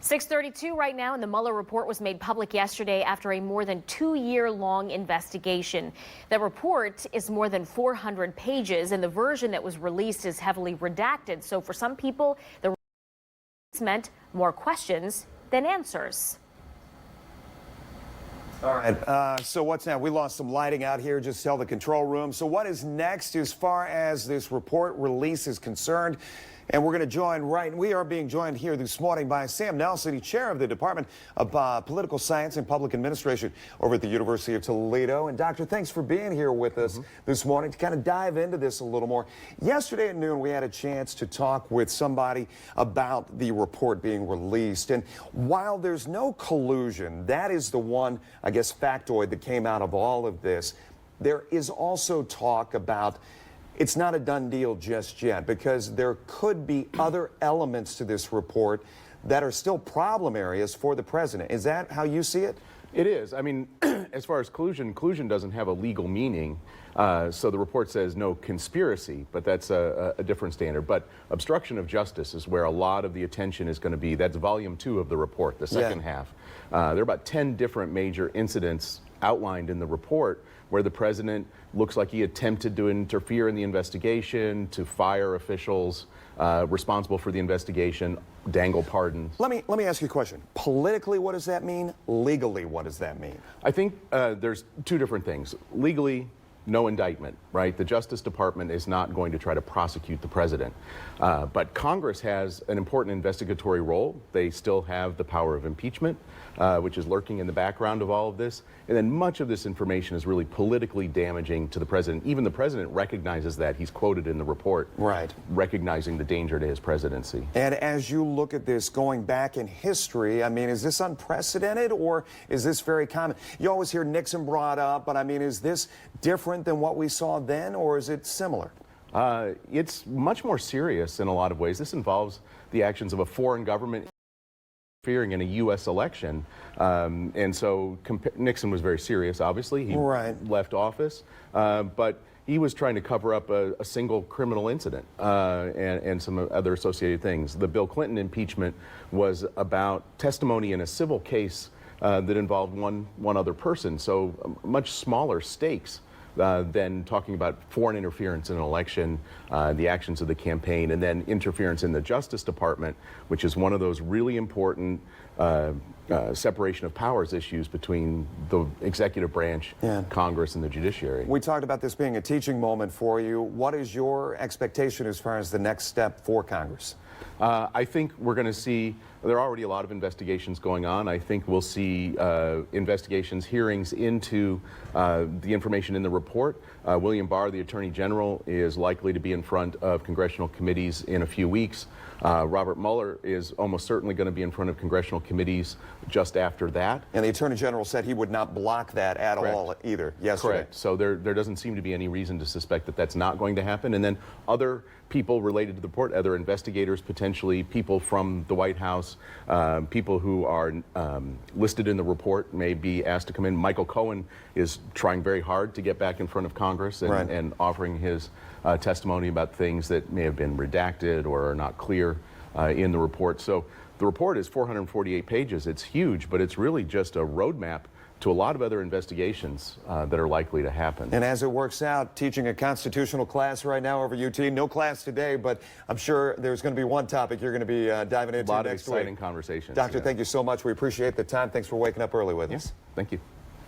6:32 right now, and the Mueller report was made public yesterday after a more than 2-year-long investigation. The report is more than 400 pages, and the version that was released is heavily redacted. So for some people, the meant more questions than answers. All right, so what's now? We lost some lighting out here, just tell the control room. So what is next as far as this report release is concerned? And we're going to we are being joined here this morning by Sam Nelson, the chair of the Department of Political Science and Public Administration over at the University of Toledo. And Doctor, thanks for being here with us this morning to kind of dive into this a little more. Yesterday at noon, we had a chance to talk with somebody about the report being released. And while there's no collusion, that is the one, I guess, factoid that came out of all of this. There is also talk about it's not a done deal just yet, because there could be other elements to this report that are still problem areas for the president. Is that how you see it? It is. I mean, as far as collusion doesn't have a legal meaning. So the report says no conspiracy, but that's a different standard. But obstruction of justice is where a lot of the attention is going to be. That's volume 2 of the report, the second half. There are about 10 different major incidents outlined in the report where the president looks like he attempted to interfere in the investigation, to fire officials responsible for the investigation, dangle pardons. Let me ask you a question. Politically, what does that mean? Legally, what does that mean? I think there's two different things. Legally, no indictment, right? The Justice Department is not going to try to prosecute the president. But Congress has an important investigatory role. They still have the power of impeachment, which is lurking in the background of all of this. And then much of this information is really politically damaging to the president. Even the president recognizes that. He's quoted in the report, right, recognizing the danger to his presidency. And as you look at this going back in history, I mean, is this unprecedented or is this very common? You always hear Nixon brought up, but I mean, is this different than what we saw then, or is it similar? It's much more serious in a lot of ways. This involves the actions of a foreign government interfering in a U.S. election. And so Nixon was very serious, obviously. He left office. But he was trying to cover up a single criminal incident and some other associated things. The Bill Clinton impeachment was about testimony in a civil case that involved one other person. So much smaller stakes than talking about foreign interference in an election, the actions of the campaign, and then interference in the Justice Department, which is one of those really important separation of powers issues between the executive branch, Congress, and the judiciary. We talked about this being a teaching moment for you. What is your expectation as far as the next step for Congress? I think we're going to see, there are already a lot of investigations going on. I think we'll see investigations, hearings into the information in the report. William Barr, the Attorney General, is likely to be in front of congressional committees in a few weeks. Robert Mueller is almost certainly going to be in front of congressional committees just after that. And the Attorney General said he would not block that at all either yesterday. Correct. So there doesn't seem to be any reason to suspect that that's not going to happen. And then other people related to the report, other investigators, potentially people from the White House, people who are listed in the report may be asked to come in. Michael Cohen is trying very hard to get back in front of Congress and offering his testimony about things that may have been redacted or are not clear in the report. So the report is 448 pages. It's huge, but it's really just a roadmap to a lot of other investigations that are likely to happen. And as it works out, teaching a constitutional class right now over UT, no class today, but I'm sure there's going to be one topic you're going to be diving into next week. A lot of exciting conversations. Doctor, thank you so much. We appreciate the time. Thanks for waking up early with us. Thank you.